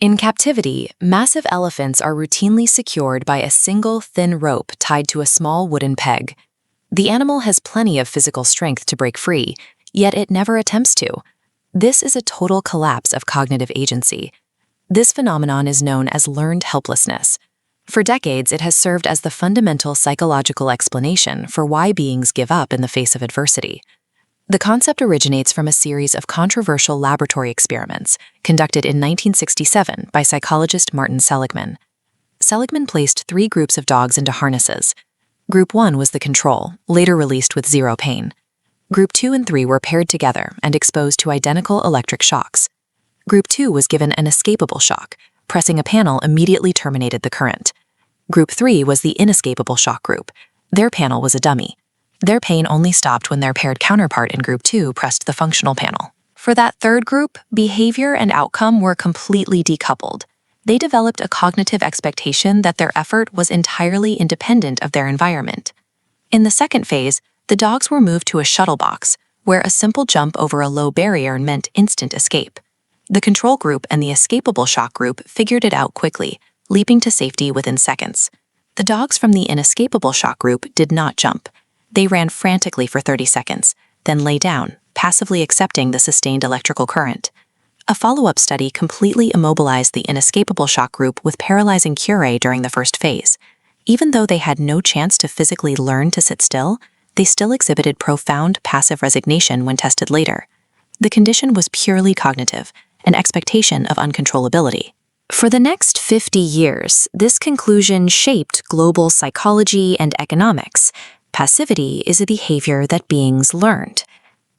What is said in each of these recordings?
In captivity, massive elephants are routinely secured by a single thin rope tied to a small wooden peg. The animal has plenty of physical strength to break free, yet it never attempts to. This is a total collapse of cognitive agency. This phenomenon is known as learned helplessness. For decades, it has served as the fundamental psychological explanation for why beings give up in the face of adversity. The concept originates from a series of controversial laboratory experiments conducted in 1967 by psychologist Martin Seligman. Seligman placed 3 groups of dogs into harnesses. Group 1 was the control, later released with 0 pain. Group 2 and 3 were paired together and exposed to identical electric shocks. Group 2 was given an escapable shock. Pressing a panel immediately terminated the current. Group 3 was the inescapable shock group. Their panel was a dummy. Their pain only stopped when their paired counterpart in Group 2 pressed the functional panel. For that third group, behavior and outcome were completely decoupled. They developed a cognitive expectation that their effort was entirely independent of their environment. In the second phase, the dogs were moved to a shuttle box, where a simple jump over a low barrier meant instant escape. The control group and the escapable shock group figured it out quickly, leaping to safety within seconds. The dogs from the inescapable shock group did not jump. They ran frantically for 30 seconds, then lay down, passively accepting the sustained electrical current. A follow-up study completely immobilized the inescapable shock group with paralyzing cure during the first phase. Even though they had no chance to physically learn to sit still, they still exhibited profound passive resignation when tested later. The condition was purely cognitive, an expectation of uncontrollability. For the next 50 years, this conclusion shaped global psychology and economics. Passivity is a behavior that beings learned.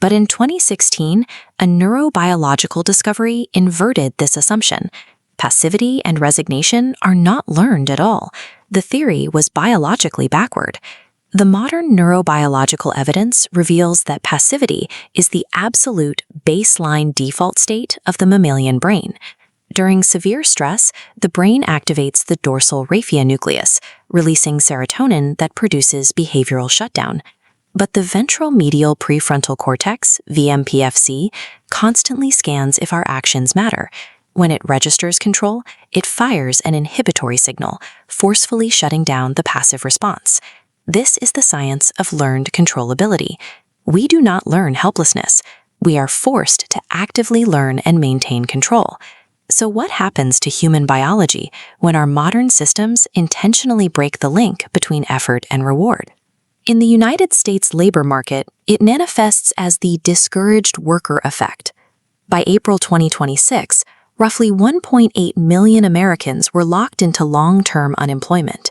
But in 2016, a neurobiological discovery inverted this assumption. Passivity and resignation are not learned at all. The theory was biologically backward. The modern neurobiological evidence reveals that passivity is the absolute baseline default state of the mammalian brain. During severe stress, the brain activates the Dorsal Raphe Nucleus, releasing serotonin that produces behavioral shutdown. But the ventromedial prefrontal cortex, vmPFC, constantly scans if our actions matter. When it registers control, it fires an inhibitory signal, forcefully shutting down the passive response. This is the science of learned controllability. We do not learn helplessness. We are forced to actively learn and maintain control. So what happens to human biology when our modern systems intentionally break the link between effort and reward? In the United States labor market, it manifests as the discouraged worker effect. By April 2026, roughly 1.8 million Americans were locked into long-term unemployment.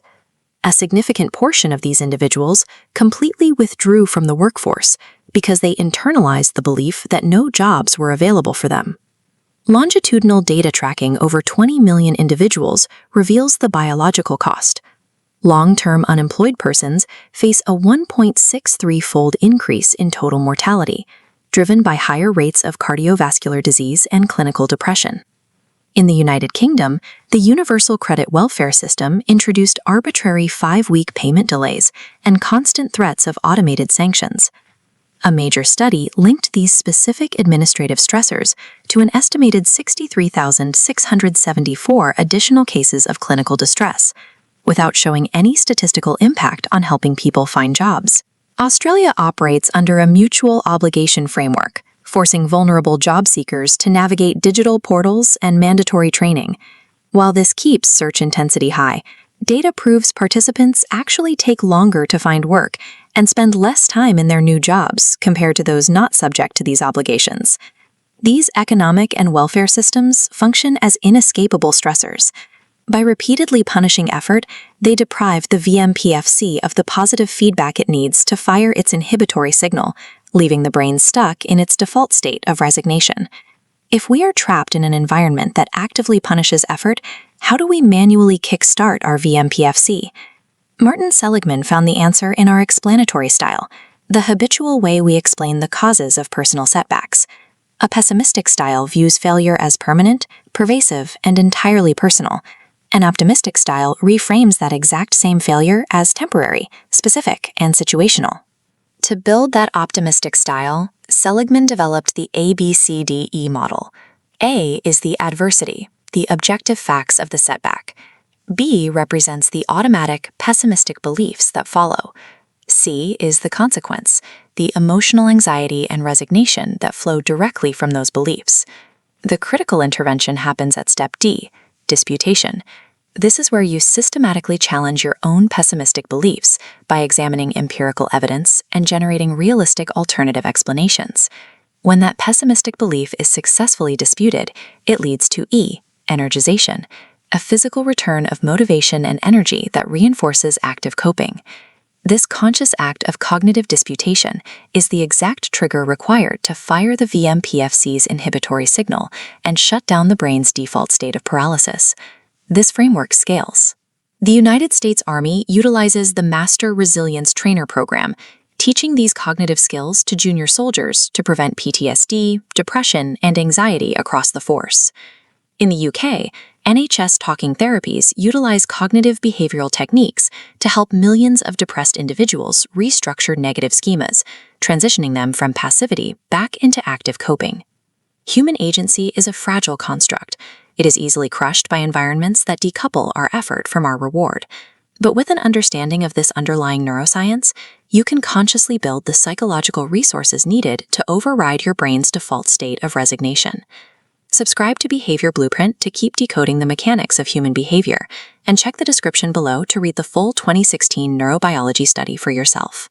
A significant portion of these individuals completely withdrew from the workforce because they internalized the belief that no jobs were available for them. Longitudinal data tracking over 20 million individuals reveals the biological cost. Long-term unemployed persons face a 1.63-fold increase in total mortality, driven by higher rates of cardiovascular disease and clinical depression. In the United Kingdom, the Universal Credit Welfare System introduced arbitrary 5-week payment delays and constant threats of automated sanctions. A major study linked these specific administrative stressors to an estimated 63,674 additional cases of clinical distress, without showing any statistical impact on helping people find jobs. Australia operates under a mutual obligation framework, forcing vulnerable job seekers to navigate digital portals and mandatory training. While this keeps search intensity high, data proves participants actually take longer to find work and spend less time in their new jobs compared to those not subject to these obligations. These economic and welfare systems function as inescapable stressors. By repeatedly punishing effort, they deprive the vmPFC of the positive feedback it needs to fire its inhibitory signal, leaving the brain stuck in its default state of resignation. If we are trapped in an environment that actively punishes effort, how do we manually kickstart our vmPFC? Martin Seligman found the answer in our explanatory style, the habitual way we explain the causes of personal setbacks. A pessimistic style views failure as permanent, pervasive, and entirely personal. An optimistic style reframes that exact same failure as temporary, specific, and situational. To build that optimistic style, Seligman developed the ABCDE model. A is the adversity, the objective facts of the setback. B represents the automatic, pessimistic beliefs that follow. C is the consequence, the emotional anxiety and resignation that flow directly from those beliefs. The critical intervention happens at step D, disputation. This is where you systematically challenge your own pessimistic beliefs by examining empirical evidence and generating realistic alternative explanations. When that pessimistic belief is successfully disputed, it leads to E, energization, a physical return of motivation and energy that reinforces active coping. This conscious act of cognitive disputation is the exact trigger required to fire the vmPFC's inhibitory signal and shut down the brain's default state of paralysis. This framework scales. The United States Army utilizes the Master Resilience Trainer Program, teaching these cognitive skills to junior soldiers to prevent PTSD, depression, and anxiety across the force. In the UK, NHS talking therapies utilize cognitive behavioral techniques to help millions of depressed individuals restructure negative schemas, transitioning them from passivity back into active coping. Human agency is a fragile construct. It is easily crushed by environments that decouple our effort from our reward. But with an understanding of this underlying neuroscience, you can consciously build the psychological resources needed to override your brain's default state of resignation. Subscribe to Behavior Blueprint to keep decoding the mechanics of human behavior, and check the description below to read the full 2016 neurobiology study for yourself.